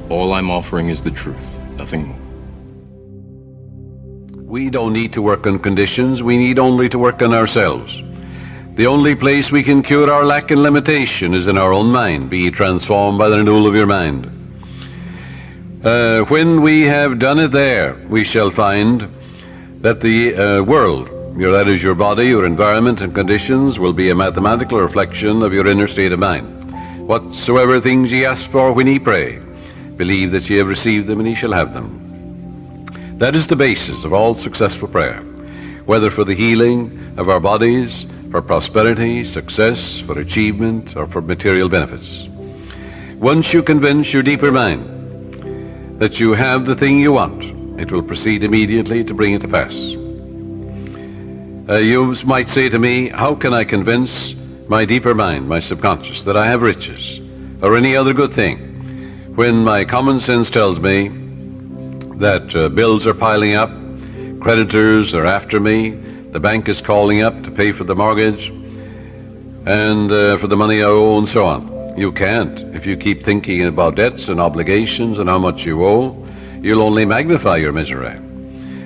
All I'm offering is the truth, nothing more. We don't need to work on conditions, we need only to work on ourselves. The only place we can cure our lack and limitation is in our own mind. Be ye transformed by the renewal of your mind. When we have done it there, we shall find that the world, that is your body, your environment and conditions, will be a mathematical reflection of your inner state of mind. Whatsoever things ye ask for when ye pray, believe that ye have received them and ye shall have them. That is the basis of all successful prayer, whether for the healing of our bodies, for prosperity, success, for achievement, or for material benefits. Once you convince your deeper mind that you have the thing you want, it will proceed immediately to bring it to pass. You might say to me, how can I convince my deeper mind, my subconscious, that I have riches or any other good thing, when my common sense tells me that bills are piling up, creditors are after me, the bank is calling up to pay for the mortgage and for the money I owe, and so on. You can't. If you keep thinking about debts and obligations and how much you owe, you'll only magnify your misery.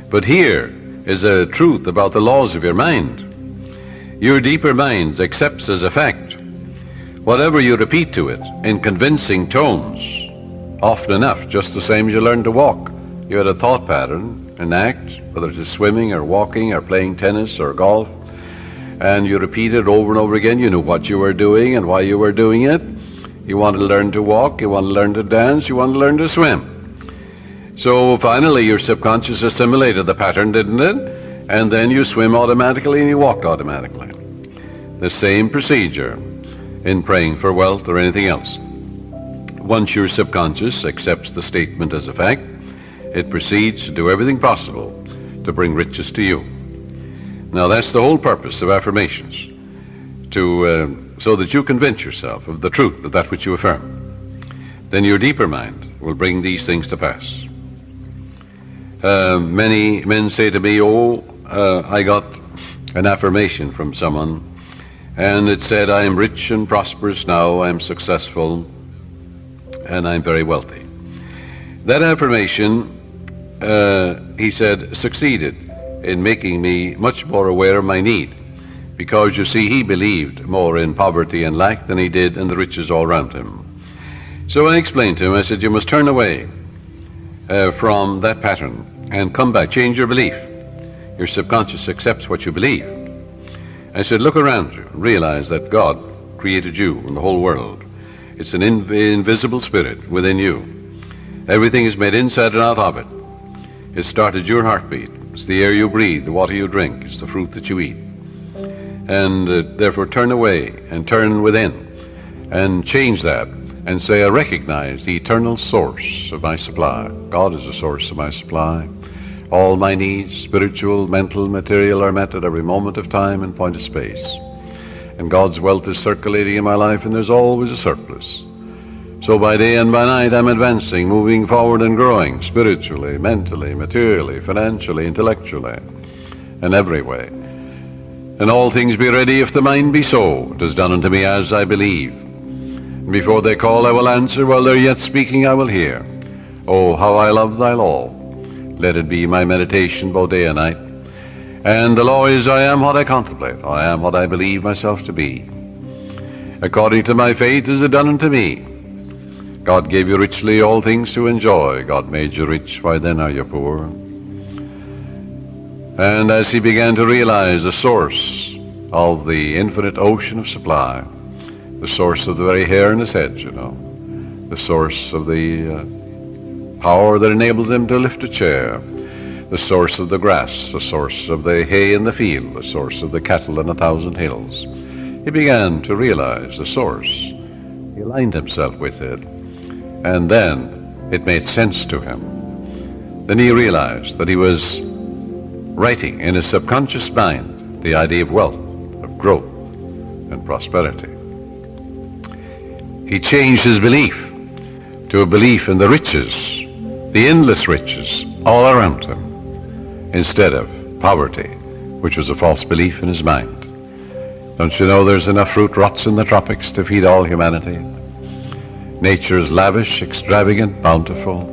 But here is a truth about the laws of your mind. Your deeper mind accepts as a fact whatever you repeat to it in convincing tones, often enough, just the same as you learn to walk. You had a thought pattern, an act, whether it is swimming or walking or playing tennis or golf, and you repeat it over and over again. You knew what you were doing and why you were doing it. You wanted to learn to walk, you wanted to learn to dance, you wanted to learn to swim. So finally your subconscious assimilated the pattern, didn't it? And then you swim automatically and you walk automatically. The same procedure in praying for wealth or anything else. Once your subconscious accepts the statement as a fact, it proceeds to do everything possible to bring riches to you. Now that's the whole purpose of affirmations, so that you convince yourself of the truth of that which you affirm. Then your deeper mind will bring these things to pass. Many men say to me, I got an affirmation from someone, and it said, I am rich and prosperous now, I am successful, and I'm very wealthy. That affirmation, he said, succeeded in making me much more aware of my need, because you see, he believed more in poverty and lack than he did in the riches all around him. So I explained to him, I said, you must turn away from that pattern and come back, change your belief. Your subconscious accepts what you believe. I said, look around you and realize that God created you and the whole world. It's an invisible spirit within you. Everything is made inside and out of it. It started your heartbeat. It's the air you breathe, the water you drink, it's the fruit that you eat. And therefore turn away and turn within and change that and say, I recognize the eternal source of my supply. God is the source of my supply. All my needs, spiritual, mental, material, are met at every moment of time and point of space. And God's wealth is circulating in my life, and there's always a surplus. So by day and by night I'm advancing, moving forward and growing, spiritually, mentally, materially, financially, intellectually, and every way. And all things be ready if the mind be so. It is done unto me as I believe. And before they call I will answer, while they're yet speaking I will hear. Oh, how I love thy law. Let it be my meditation both day and night. And the law is, I am what I contemplate. I am what I believe myself to be. According to my faith is it done unto me. God gave you richly all things to enjoy. God made you rich, why then are you poor? And as he began to realize the source of the infinite ocean of supply, the source of the very hair in his head, you know, the source of the power that enables him to lift a chair, the source of the grass, the source of the hay in the field, the source of the cattle in 1,000 hills. He began to realize the source. He aligned himself with it, and then it made sense to him. Then he realized that he was writing in his subconscious mind the idea of wealth, of growth, and prosperity. He changed his belief to a belief in the riches, the endless riches all around him, instead of poverty, which was a false belief in his mind. Don't you know there's enough fruit rots in the tropics to feed all humanity? Nature is lavish, extravagant, bountiful.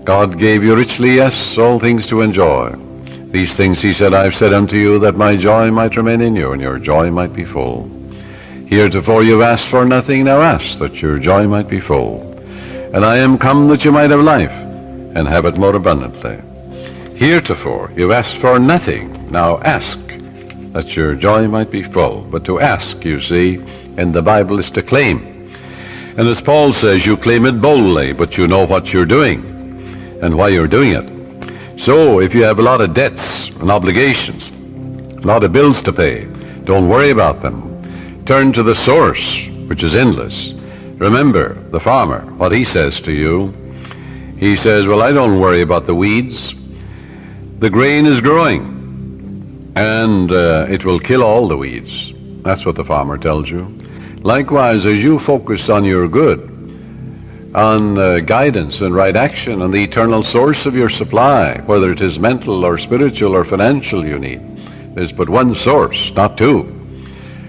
God gave you richly, yes, all things to enjoy. These things, he said, I've said unto you, that my joy might remain in you, and your joy might be full. Heretofore you've asked for nothing, now ask, that your joy might be full. And I am come that you might have life, and have it more abundantly. Heretofore you've asked for nothing, now ask, that your joy might be full. But to ask, you see, in the Bible is to claim. And as Paul says, you claim it boldly, but you know what you're doing and why you're doing it. So if you have a lot of debts and obligations, a lot of bills to pay, don't worry about them. Turn to the source, which is endless. Remember the farmer, what he says to you. He says, well, I don't worry about the weeds. The grain is growing, and it will kill all the weeds. That's what the farmer tells you. Likewise, as you focus on your good, on guidance and right action, on the eternal source of your supply, whether it is mental or spiritual or financial you need, there's but one source, not two.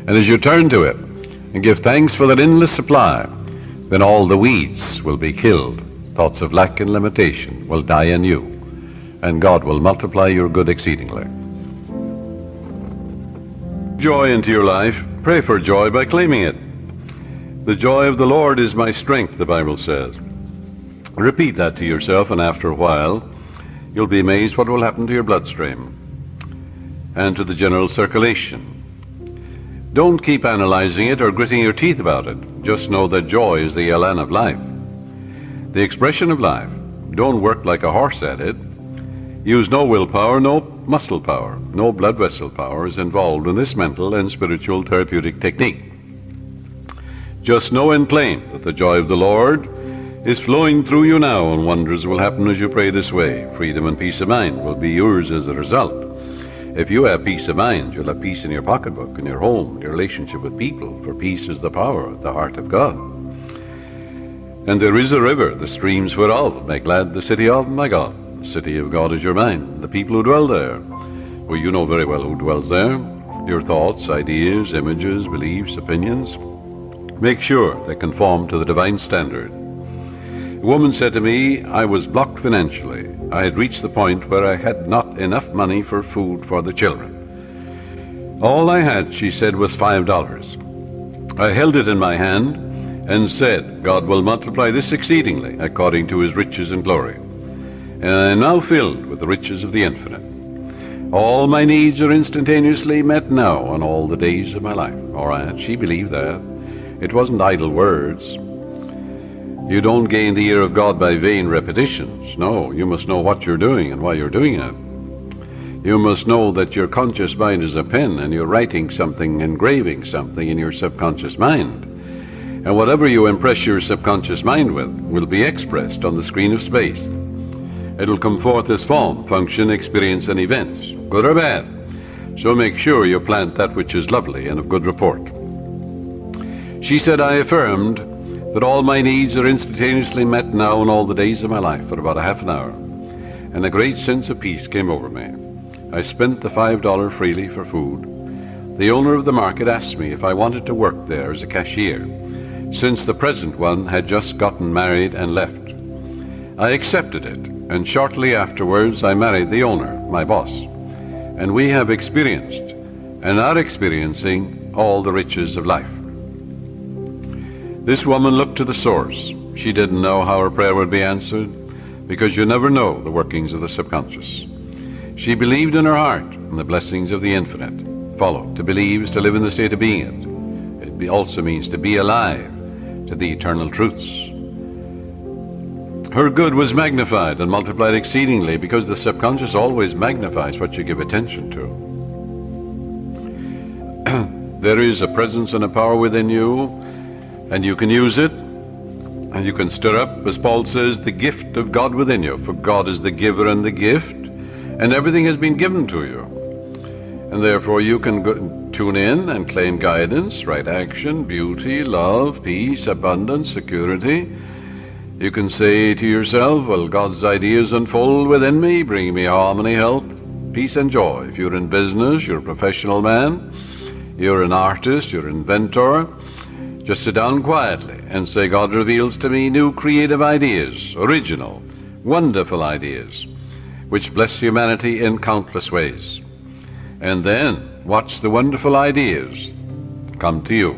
And as you turn to it and give thanks for that endless supply, then all the weeds will be killed. Thoughts of lack and limitation will die in you, and God will multiply your good exceedingly. Joy into your life. Pray for joy by claiming it. The joy of the Lord is my strength, the Bible says. Repeat that to yourself, and after a while, you'll be amazed what will happen to your bloodstream and to the general circulation. Don't keep analyzing it or gritting your teeth about it. Just know that joy is the elan of life, the expression of life. Don't work like a horse at it. Use no willpower, no muscle power, no blood vessel power is involved in this mental and spiritual therapeutic technique. Just know and claim that the joy of the Lord is flowing through you now, and wonders will happen as you pray this way. Freedom and peace of mind will be yours as a result. If you have peace of mind, you'll have peace in your pocketbook, in your home, your relationship with people, for peace is the power at the heart of God. And there is a river, the streams whereof make glad the city of my God. The city of God is your mind, the people who dwell there. Well, you know very well who dwells there. Your thoughts, ideas, images, beliefs, opinions. Make sure they conform to the divine standard. A woman said to me, I was blocked financially. I had reached the point where I had not enough money for food for the children. All I had, she said, was $5. I held it in my hand and said, God will multiply this exceedingly according to his riches and glory. And I am now filled with the riches of the infinite. All my needs are instantaneously met now on all the days of my life. All right, she believed that. It wasn't idle words. You don't gain the ear of God by vain repetitions. No, you must know what you're doing and why you're doing it. You must know that your conscious mind is a pen, and you're writing something, engraving something in your subconscious mind. And whatever you impress your subconscious mind with will be expressed on the screen of space. It'll come forth as form, function, experience, and events, good or bad. So make sure you plant that which is lovely and of good report. She said, I affirmed that all my needs are instantaneously met now in all the days of my life for about a half an hour, and a great sense of peace came over me. I spent the $5 freely for food. The owner of the market asked me if I wanted to work there as a cashier, since the present one had just gotten married and left. I accepted it, and shortly afterwards I married the owner, my boss, and we have experienced and are experiencing all the riches of life. This woman looked to the source. She didn't know how her prayer would be answered, because you never know the workings of the subconscious. She believed in her heart in the blessings of the infinite. Follow. To believe is to live in the state of being it. It also means to be alive to the eternal truths. Her good was magnified and multiplied exceedingly, because the subconscious always magnifies what you give attention to. There is a presence and a power within you, and you can use it, and you can stir up, as Paul says, the gift of God within you. For God is the giver and the gift, and everything has been given to you. And therefore you can tune in and claim guidance, right action, beauty, love, peace, abundance, security. You can say to yourself, well, God's ideas unfold within me, bringing me harmony, health, peace, and joy. If you're in business, you're a professional man, you're an artist, you're an inventor, Just sit down quietly and say, God reveals to me new creative ideas, original, wonderful ideas, which bless humanity in countless ways. And then watch the wonderful ideas come to you.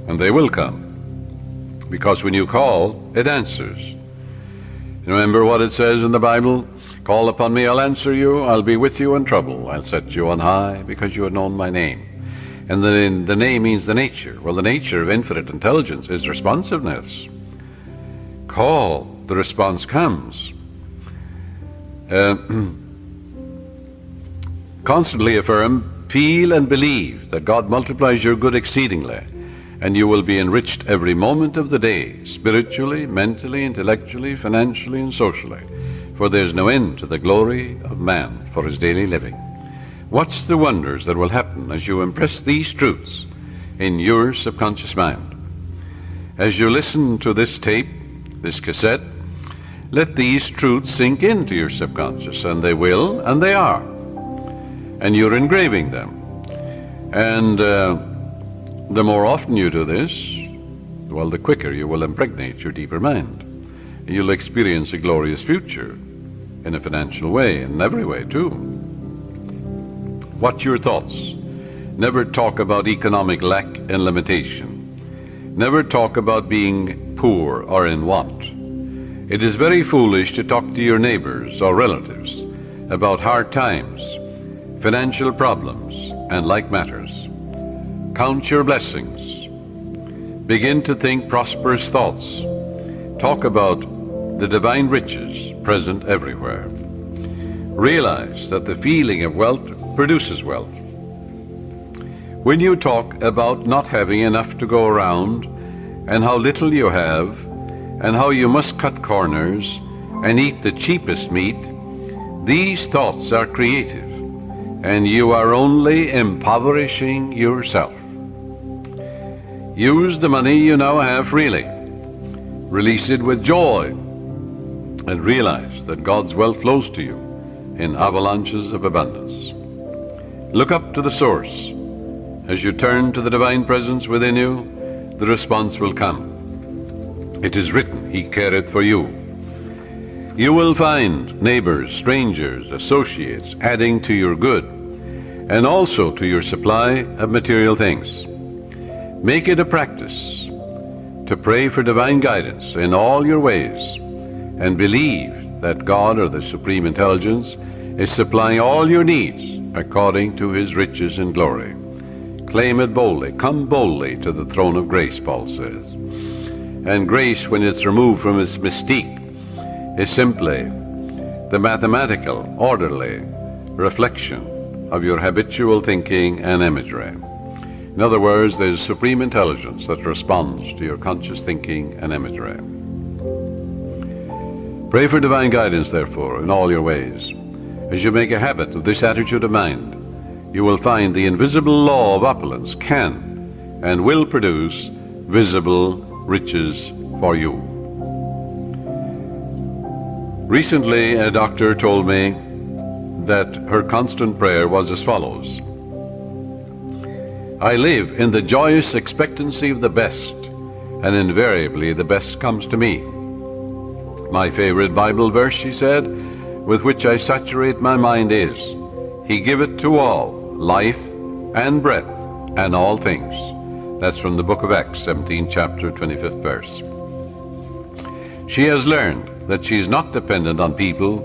And they will come, because when you call, it answers. Remember what it says in the Bible? Call upon me, I'll answer you. I'll be with you in trouble. I'll set you on high because you have known my name. And then the name means the nature. Well, the nature of infinite intelligence is responsiveness. Call, the response comes. Constantly affirm, feel and believe that God multiplies your good exceedingly, and you will be enriched every moment of the day, spiritually, mentally, intellectually, financially, and socially, for there's no end to the glory of man for his daily living. Watch the wonders that will happen as you impress these truths in your subconscious mind. As you listen to this tape, this cassette, let these truths sink into your subconscious, and they will, and they are. And you're engraving them. And the more often you do this, well, the quicker you will impregnate your deeper mind. You'll experience a glorious future in a financial way, in every way too. Watch your thoughts. Never talk about economic lack and limitation. Never talk about being poor or in want. It is very foolish to talk to your neighbors or relatives about hard times, financial problems, and like matters. Count your blessings. Begin to think prosperous thoughts. Talk about the divine riches present everywhere. Realize that the feeling of wealth produces wealth. When you talk about not having enough to go around, and how little you have, and how you must cut corners and eat the cheapest meat, these thoughts are creative, and you are only impoverishing yourself. Use the money you now have freely. Release it with joy, and realize that God's wealth flows to you in avalanches of abundance. Look up to the source. As you turn to the divine presence within you, the response will come. It is written, He careth for you. You will find neighbors, strangers, associates adding to your good, and also to your supply of material things. Make it a practice to pray for divine guidance in all your ways, and believe that God, or the Supreme Intelligence, is supplying all your needs according to His riches and glory. Claim it boldly. Come boldly to the throne of grace, Paul says. And grace, when it's removed from its mystique, is simply the mathematical, orderly reflection of your habitual thinking and imagery. In other words, there's supreme intelligence that responds to your conscious thinking and imagery. Pray for divine guidance, therefore, in all your ways. As you make a habit of this attitude of mind, you will find the invisible law of opulence can and will produce visible riches for you. Recently, a doctor told me that her constant prayer was as follows: I live in the joyous expectancy of the best, and invariably the best comes to me. My favorite Bible verse, she said, with which I saturate my mind is, He giveth to all life and breath and all things. That's from the book of Acts, 17th chapter, 25th verse. She has learned that she is not dependent on people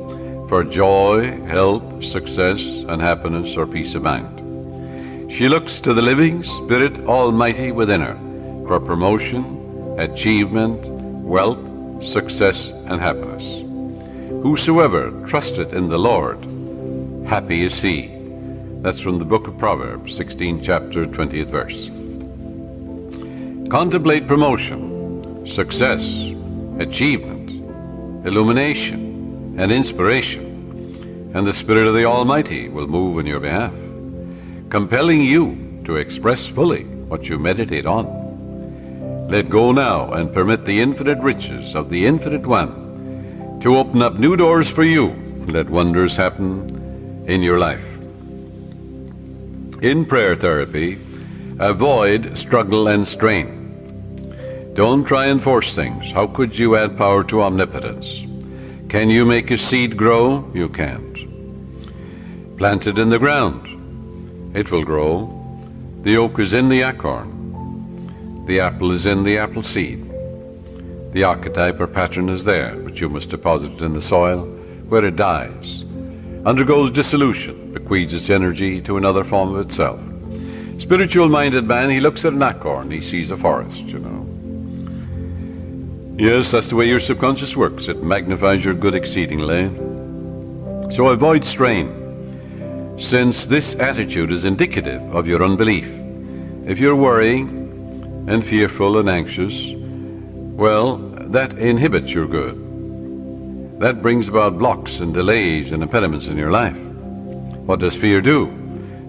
for joy, health, success, and happiness or peace of mind. She looks to the living Spirit Almighty within her for promotion, achievement, wealth, success, and happiness. Whosoever trusteth in the Lord, happy is he. That's from the book of Proverbs, 16th chapter, 20th verse. Contemplate promotion, success, achievement, illumination, and inspiration, and the Spirit of the Almighty will move in your behalf, compelling you to express fully what you meditate on. Let go now and permit the infinite riches of the Infinite One to open up new doors for you. Let wonders happen in your life. In prayer therapy, avoid struggle and strain. Don't try and force things. How could you add power to omnipotence? Can you make a seed grow? You can't. Plant it in the ground. It will grow. The oak is in the acorn. The apple is in the apple seed. The archetype or pattern is there, but you must deposit it in the soil where it dies, undergoes dissolution, bequeaths its energy to another form of itself. Spiritual-minded man, he looks at an acorn, he sees a forest, you know. Yes, that's the way your subconscious works. It magnifies your good exceedingly. So avoid strain, since this attitude is indicative of your unbelief. If you're worrying and fearful and anxious, well, that inhibits your good. That brings about blocks and delays and impediments in your life. What does fear do?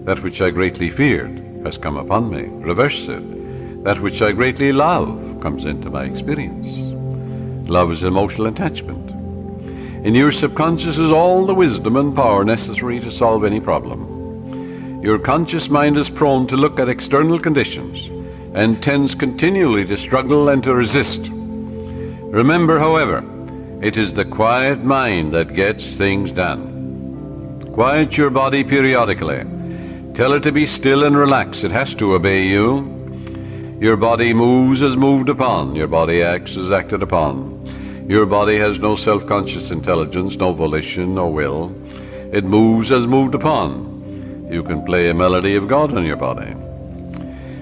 That which I greatly feared has come upon me. Reverse it. That which I greatly love comes into my experience. Love is emotional attachment. In your subconscious is all the wisdom and power necessary to solve any problem. Your conscious mind is prone to look at external conditions and tends continually to struggle and to resist. Remember, however, it is the quiet mind that gets things done. Quiet your body periodically. Tell it to be still and relax. It has to obey you. Your body moves as moved upon. Your body acts as acted upon. Your body has no self-conscious intelligence, no volition, no will. It moves as moved upon. You can play a melody of God on your body.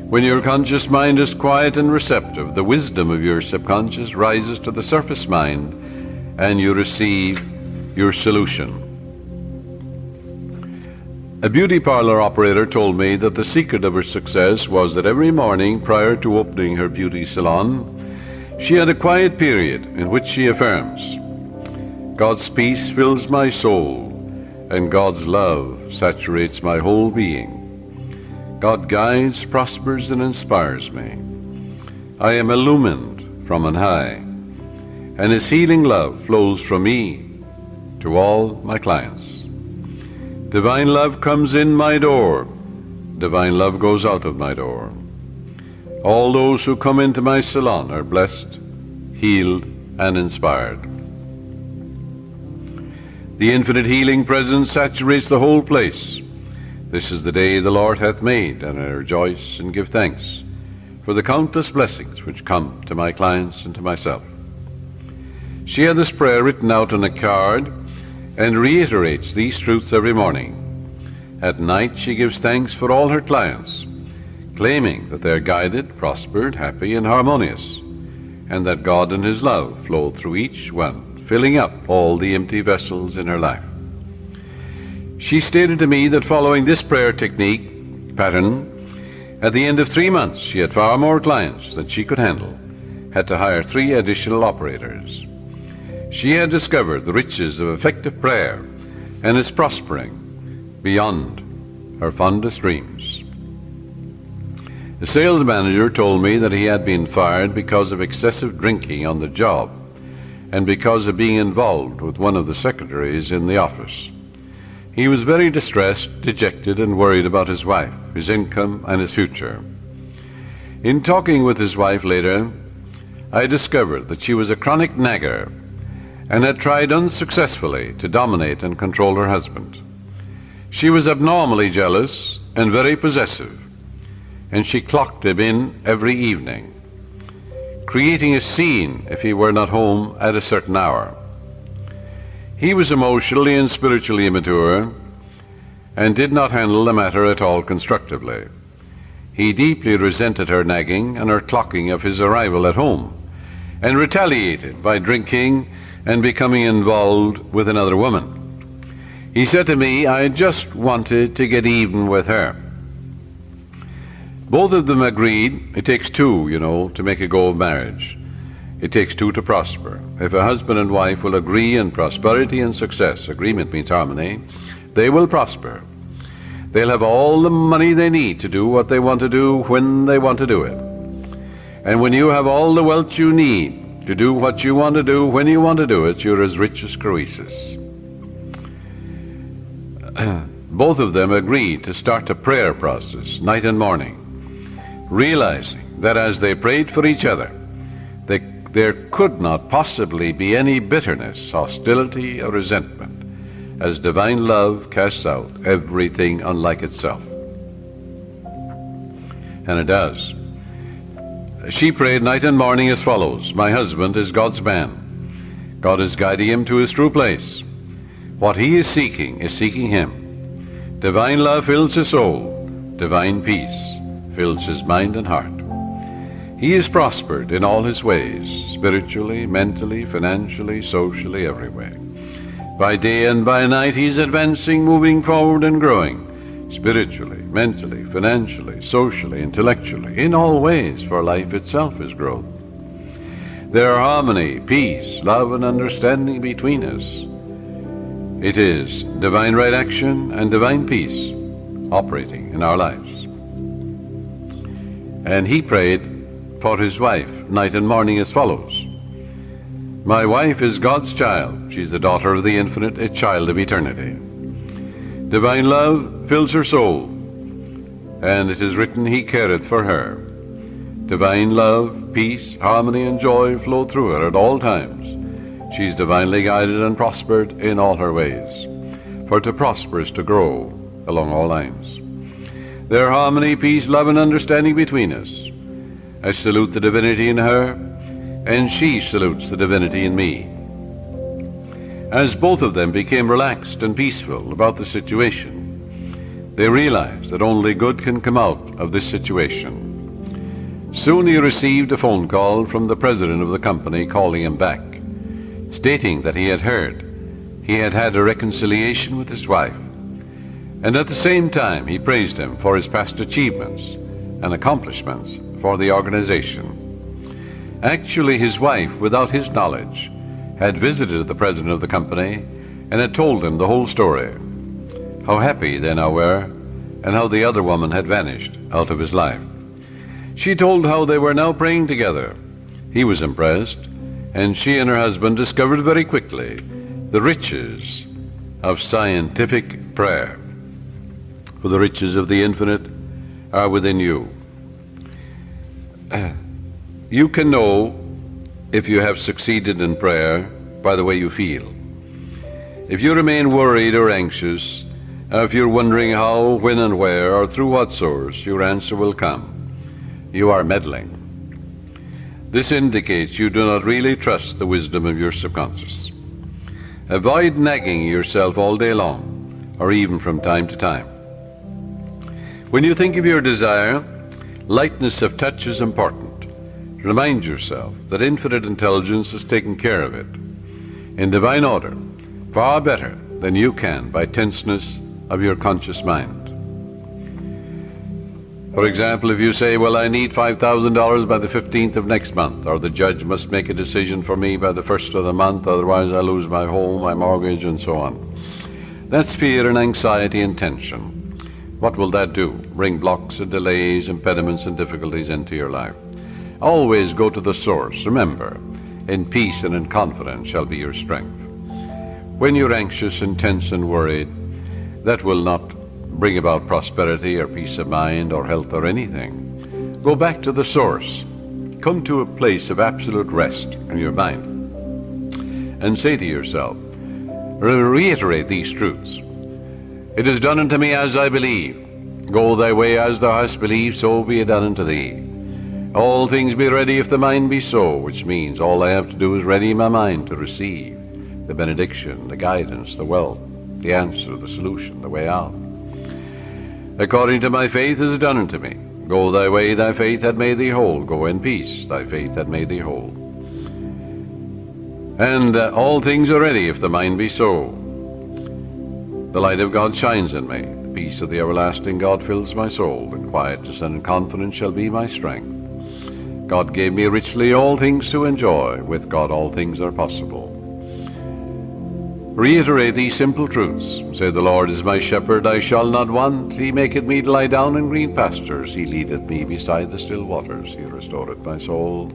When your conscious mind is quiet and receptive, the wisdom of your subconscious rises to the surface mind, and you receive your solution. A beauty parlor operator told me that the secret of her success was that every morning prior to opening her beauty salon, she had a quiet period in which she affirms, God's peace fills my soul, and God's love saturates my whole being. God guides, prospers, and inspires me. I am illumined from on high, and His healing love flows from me to all my clients. Divine love comes in my door. Divine love goes out of my door. All those who come into my salon are blessed, healed, and inspired. The infinite healing presence saturates the whole place. This is the day the Lord hath made, and I rejoice and give thanks for the countless blessings which come to my clients and to myself. She had this prayer written out on a card and reiterates these truths every morning. At night she gives thanks for all her clients, claiming that they are guided, prospered, happy, and harmonious, and that God and His love flow through each one, filling up all the empty vessels in her life. She stated to me that following this prayer technique pattern, at the end of 3 months she had far more clients than she could handle, had to hire 3 additional operators. She had discovered the riches of effective prayer and is prospering beyond her fondest dreams. The sales manager told me that he had been fired because of excessive drinking on the job and because of being involved with one of the secretaries in the office. He was very distressed, dejected, and worried about his wife, his income, and his future. In talking with his wife later, I discovered that she was a chronic nagger and had tried unsuccessfully to dominate and control her husband. She was abnormally jealous and very possessive, and she clocked him in every evening, creating a scene if he were not home at a certain hour. He was emotionally and spiritually immature and did not handle the matter at all constructively. He deeply resented her nagging and her clocking of his arrival at home, and retaliated by drinking and becoming involved with another woman. He said to me, I just wanted to get even with her. Both of them agreed it takes 2, to make a go of marriage. It takes 2 to prosper. If a husband and wife will agree in prosperity and success, agreement means harmony, they will prosper. They'll have all the money they need to do what they want to do when they want to do it. And when you have all the wealth you need to do what you want to do when you want to do it, you're as rich as Croesus. Both of them agreed to start a prayer process night and morning, realizing that as they prayed for each other, there could not possibly be any bitterness, hostility, or resentment, as divine love casts out everything unlike itself. And it does. She prayed night and morning as follows: my husband is God's man. God is guiding him to his true place. What he is seeking him. Divine love fills his soul. Divine peace fills his mind and heart. He is prospered in all his ways, spiritually, mentally, financially, socially, every way. By day and by night he is advancing, moving forward and growing, spiritually, mentally, financially, socially, intellectually, in all ways, for life itself is growth. There are harmony, peace, love, and understanding between us. It is divine right action and divine peace operating in our lives. And he prayed for his wife night and morning as follows: my wife is God's child. She's the daughter of the infinite, a child of eternity. Divine love fills her soul, and it is written, he careth for her. Divine love, peace, harmony, and joy flow through her at all times. She's divinely guided and prospered in all her ways. For to prosper is to grow along all lines. There are harmony, peace, love, and understanding between us. I salute the divinity in her, and she salutes the divinity in me. As both of them became relaxed and peaceful about the situation, they realized that only good can come out of this situation. Soon he received a phone call from the president of the company calling him back, stating that he had heard he had had a reconciliation with his wife, and at the same time he praised him for his past achievements and accomplishments for the organization. Actually, his wife, without his knowledge, had visited the president of the company and had told him the whole story, how happy they now were, and how the other woman had vanished out of his life. She told how they were now praying together. He was impressed, and she and her husband discovered very quickly the riches of scientific prayer. For the riches of the infinite are within you. You can know if you have succeeded in prayer by the way you feel. If you remain worried or anxious, if you're wondering how, when, and where, or through what source your answer will come, you are meddling. This indicates you do not really trust the wisdom of your subconscious. Avoid nagging yourself all day long, or even from time to time. When you think of your desire, lightness of touch is important. Remind yourself that infinite intelligence has taken care of it in divine order, far better than you can by tenseness of your conscious mind. For example, if you say, well, I need $5,000 by the 15th of next month, or the judge must make a decision for me by the 1st of the month, otherwise I lose my home, my mortgage, and so on. That's fear and anxiety and tension. What will that do? Bring blocks and delays, impediments and difficulties into your life. Always go to the source. Remember, in peace and in confidence shall be your strength. When you're anxious and tense and worried, that will not bring about prosperity or peace of mind or health or anything. Go back to the source. Come to a place of absolute rest in your mind and say to yourself, reiterate these truths. It is done unto me as I believe. Go thy way as thou hast believed, so be it done unto thee. All things be ready if the mind be so, which means all I have to do is ready my mind to receive the benediction, the guidance, the wealth, the answer, the solution, the way out. According to my faith is done unto me. Go thy way, thy faith hath made thee whole. Go in peace, thy faith hath made thee whole. And all things are ready if the mind be so. The light of God shines in me. The peace of the everlasting God fills my soul, and quietness and confidence shall be my strength. God gave me richly all things to enjoy. With God all things are possible. Reiterate these simple truths. Say, the Lord is my shepherd, I shall not want. He maketh me to lie down in green pastures. He leadeth me beside the still waters. He restoreth my soul.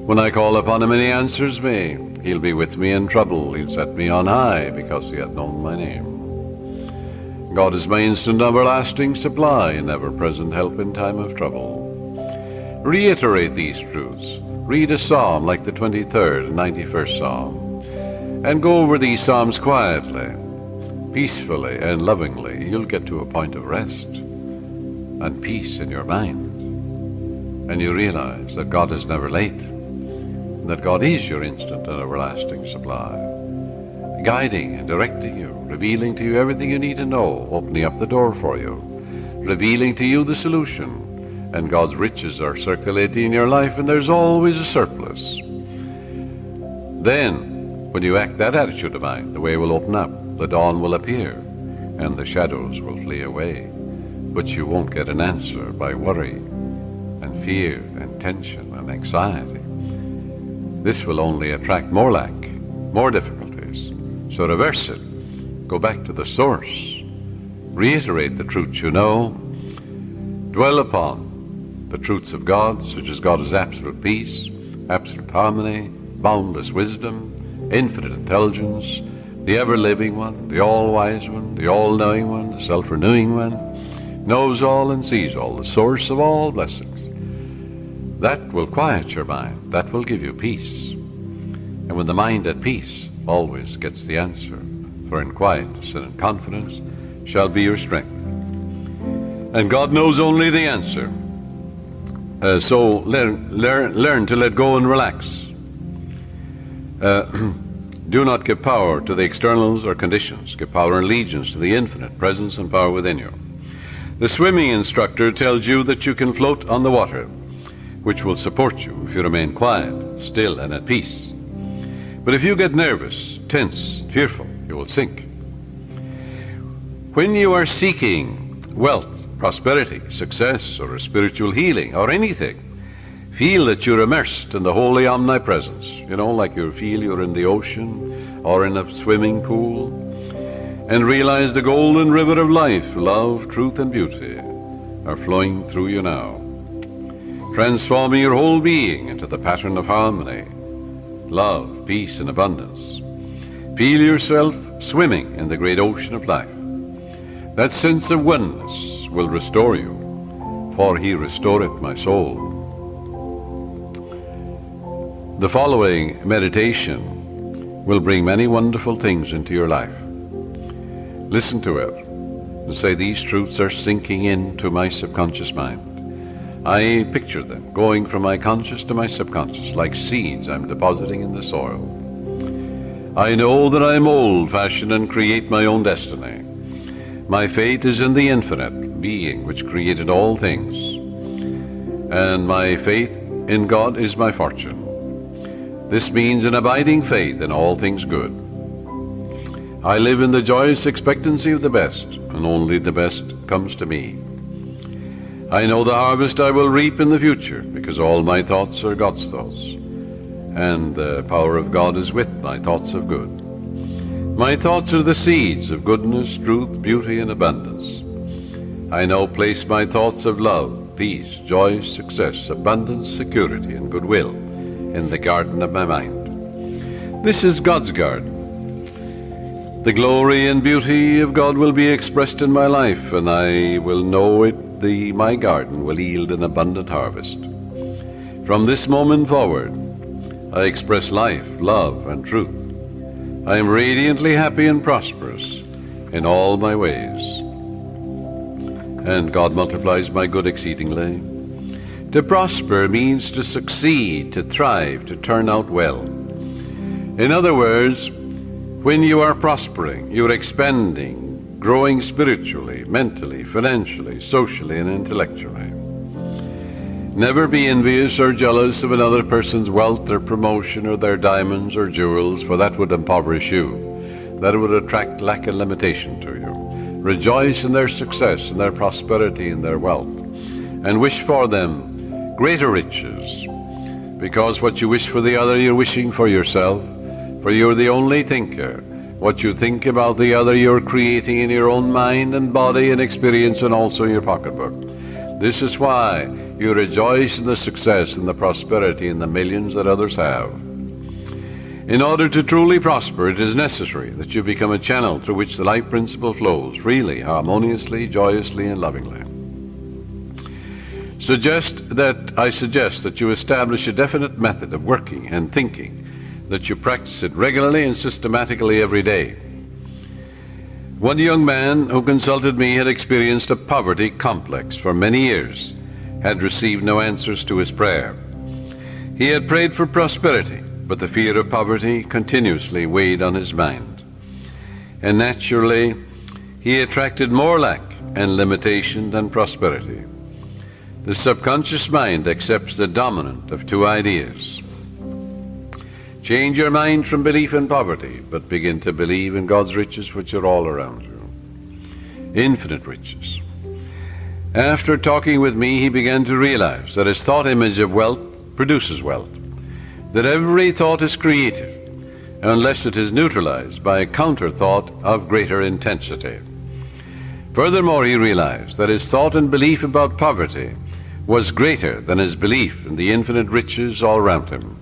When I call upon him and he answers me, he'll be with me in trouble. He'll set me on high because he hath known my name. God is my instant everlasting supply and ever-present help in time of trouble. Reiterate these truths. Read a psalm like the 23rd and 91st Psalm, and go over these psalms quietly, peacefully, and lovingly. You'll get to a point of rest and peace in your mind. And you realize that God is never late, that God is your instant and everlasting supply, guiding and directing you, revealing to you everything you need to know, opening up the door for you, revealing to you the solution. And God's riches are circulating in your life, and there's always a surplus. Then, when you act that attitude of mind, the way will open up, the dawn will appear, and the shadows will flee away. But you won't get an answer by worry and fear and tension and anxiety. This will only attract more lack, more difficulties. So reverse it. Go back to the source. Reiterate the truths you know. Dwell upon the truths of God, such as God is absolute peace, absolute harmony, boundless wisdom, infinite intelligence, the ever-living one, the all-wise one, the all-knowing one, the self-renewing one, knows all and sees all, the source of all blessings. That will quiet your mind. That will give you peace. And when the mind at peace always gets the answer, for in quietness and in confidence shall be your strength. And God knows only the answer. So learn to let go and relax. Do not give power to the externals or conditions. Give power and allegiance to the infinite presence and power within you. The swimming instructor tells you that you can float on the water, which will support you if you remain quiet, still, and at peace. But if you get nervous, tense, fearful, you will sink. When you are seeking wealth, prosperity, success, or a spiritual healing, or anything, feel that you're immersed in the holy omnipresence. You know, like you feel you're in the ocean or in a swimming pool. And realize the golden river of life, love, truth, and beauty are flowing through you now, transforming your whole being into the pattern of harmony, love, peace, and abundance. Feel yourself swimming in the great ocean of life. That sense of oneness will restore you, for he restoreth my soul. The following meditation will bring many wonderful things into your life. Listen to it and say, these truths are sinking into my subconscious mind. I picture them going from my conscious to my subconscious, like seeds I'm depositing in the soil. I know that I'm old-fashioned and create my own destiny. My fate is in the infinite being which created all things, and my faith in God is my fortune. This means an abiding faith in all things good. I live in the joyous expectancy of the best, and only the best comes to me. I know the harvest I will reap in the future, because all my thoughts are God's thoughts, and the power of God is with my thoughts of good. My thoughts are the seeds of goodness, truth, beauty, and abundance. I now place my thoughts of love, peace, joy, success, abundance, security, and goodwill in the garden of my mind. This is God's garden. The glory and beauty of God will be expressed in my life, and I will know it. My garden will yield an abundant harvest. From this moment forward, I express life, love, and truth. I am radiantly happy and prosperous in all my ways, and God multiplies my good exceedingly. To prosper means to succeed, to thrive, to turn out well. In other words, when you are prospering, you're expanding, growing spiritually, mentally, financially, socially, and intellectually. Never be envious or jealous of another person's wealth or promotion or their diamonds or jewels, for that would impoverish you. That would attract lack and limitation to you. Rejoice in their success, in their prosperity, in their wealth, and wish for them greater riches, because what you wish for the other, you're wishing for yourself, for you're the only thinker. What you think about the other, you're creating in your own mind and body and experience, and also your pocketbook. This is why you rejoice in the success and the prosperity and the millions that others have. In order to truly prosper, it is necessary that you become a channel through which the life principle flows freely, harmoniously, joyously, and lovingly. I suggest that you establish a definite method of working and thinking, that you practice it regularly and systematically every day. One young man who consulted me had experienced a poverty complex for many years, had received no answers to his prayer. He had prayed for prosperity, but the fear of poverty continuously weighed on his mind. And naturally, he attracted more lack and limitation than prosperity. The subconscious mind accepts the dominant of two ideas. Change your mind from belief in poverty, but begin to believe in God's riches, which are all around you. Infinite riches. After talking with me, he began to realize that his thought image of wealth produces wealth, that every thought is creative, unless it is neutralized by a counter thought of greater intensity. Furthermore, he realized that his thought and belief about poverty was greater than his belief in the infinite riches all around him.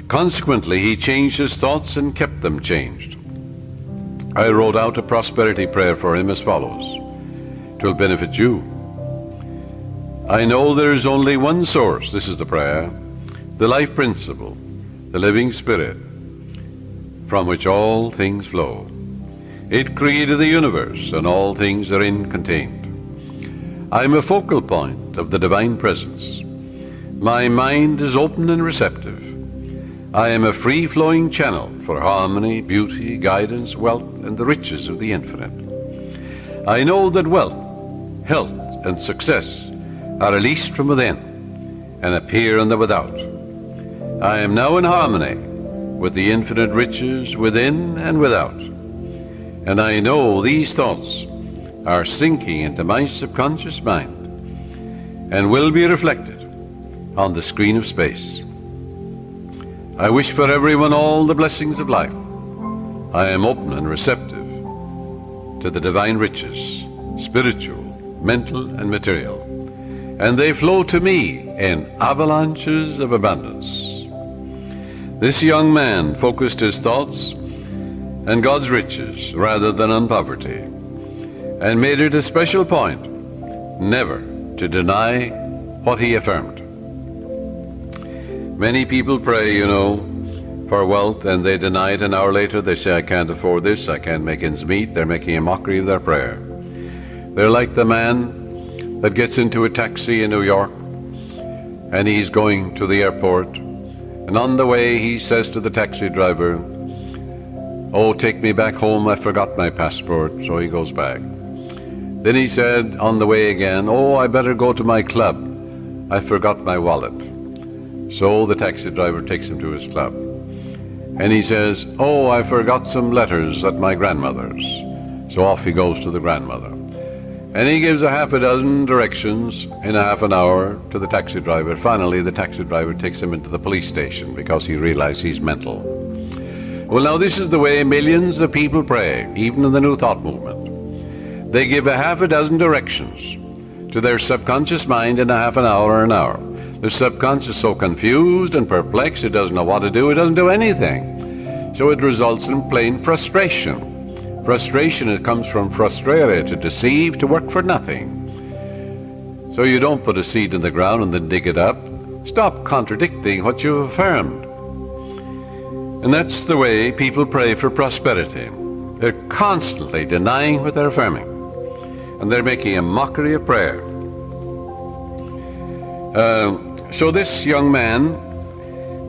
Consequently, he changed his thoughts and kept them changed. I wrote out a prosperity prayer for him as follows. It will benefit you. I know there is only one source, this is the prayer, the life principle, the living spirit, from which all things flow. It created the universe, and all things therein contained. I am a focal point of the divine presence. My mind is open and receptive. I am a free-flowing channel for harmony, beauty, guidance, wealth, and the riches of the infinite. I know that wealth, health, and success are released from within and appear in the without. I am now in harmony with the infinite riches within and without. And I know these thoughts are sinking into my subconscious mind and will be reflected on the screen of space. I wish for everyone all the blessings of life. I am open and receptive to the divine riches, spiritual, mental, and material, and they flow to me in avalanches of abundance. This young man focused his thoughts on God's riches rather than on poverty, and made it a special point never to deny what he affirmed. Many people pray, for wealth, and they deny it. An hour later they say, I can't afford this, I can't make ends meet. They're making a mockery of their prayer. They're like the man that gets into a taxi in New York, and he's going to the airport, and on the way he says to the taxi driver, oh, take me back home, I forgot my passport. So he goes back. Then he said on the way again, oh, I better go to my club, I forgot my wallet. So the taxi driver takes him to his club. And he says, oh, I forgot some letters at my grandmother's. So off he goes to the grandmother. And he gives a half a dozen directions in a half an hour to the taxi driver. Finally, the taxi driver takes him into the police station because he realized he's mental. Well, now this is the way millions of people pray, even in the New Thought movement. They give a half a dozen directions to their subconscious mind in a half an hour or an hour. The subconscious is so confused and perplexed, it doesn't know what to do, it doesn't do anything. So it results in plain frustration. Frustration, it comes from frustrare, to deceive, to work for nothing. So you don't put a seed in the ground and then dig it up. Stop contradicting what you've affirmed. And that's the way people pray for prosperity. They're constantly denying what they're affirming. And they're making a mockery of prayer. So this young man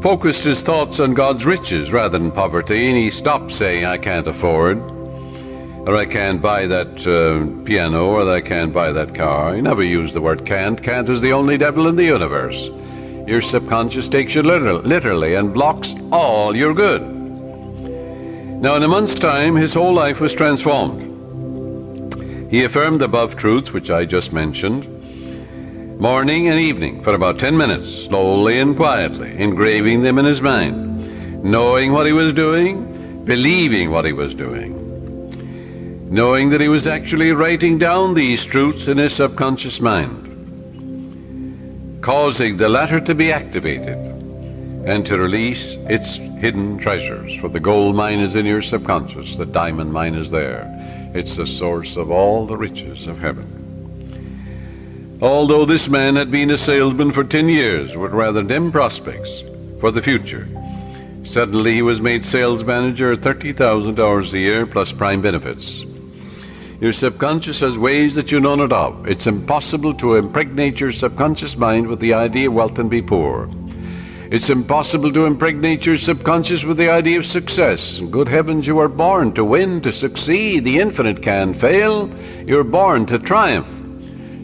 focused his thoughts on God's riches rather than poverty, and he stopped saying, I can't afford, or I can't buy that piano, or I can't buy that car. He never used the word can't. Can't is the only devil in the universe. Your subconscious takes you literally and blocks all your good. Now, in a month's time, his whole life was transformed. He affirmed the above truths, which I just mentioned, morning and evening for about 10 minutes, slowly and quietly, engraving them in his mind, knowing what he was doing, believing what he was doing, knowing that he was actually writing down these truths in his subconscious mind, causing the latter to be activated and to release its hidden treasures. For the gold mine is in your subconscious, the diamond mine is there. It's the source of all the riches of heaven. Although this man had been a salesman for 10 years with rather dim prospects for the future, suddenly he was made sales manager at $30,000 a year plus prime benefits. Your subconscious has ways that you know not of. It's impossible to impregnate your subconscious mind with the idea of wealth and be poor. It's impossible to impregnate your subconscious with the idea of success. Good heavens, you are born to win, to succeed. The infinite can fail. You're born to triumph.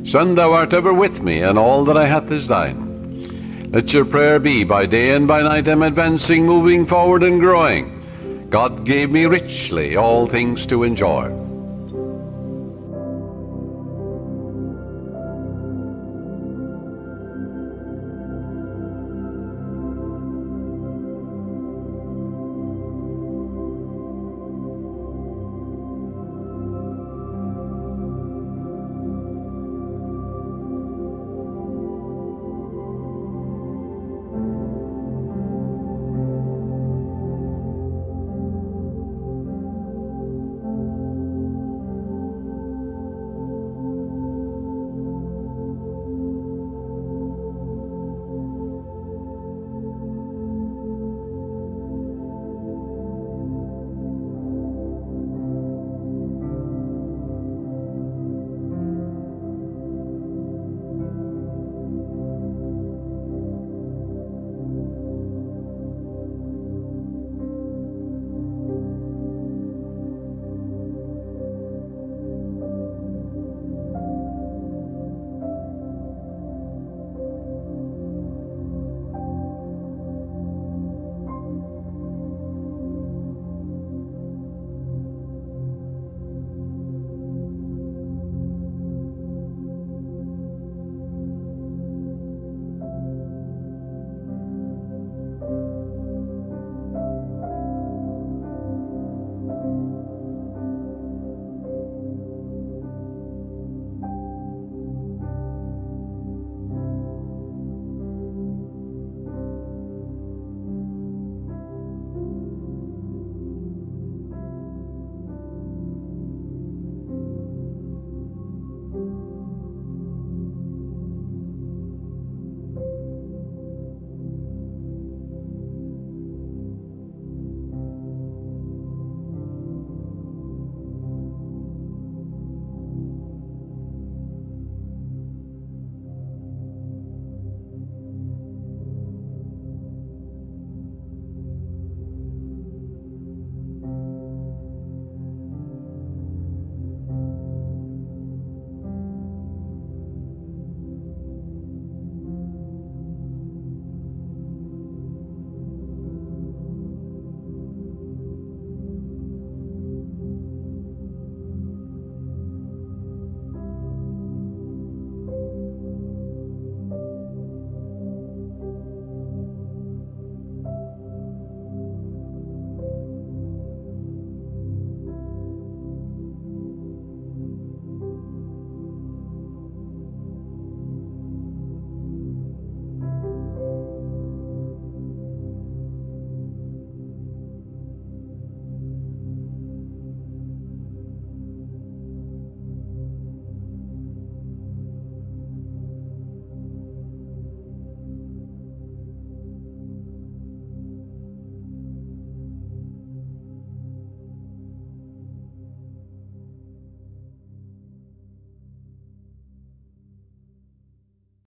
Son, thou art ever with me, and all that I hath is thine. Let your prayer be, by day and by night I'm advancing, moving forward and growing. God gave me richly all things to enjoy.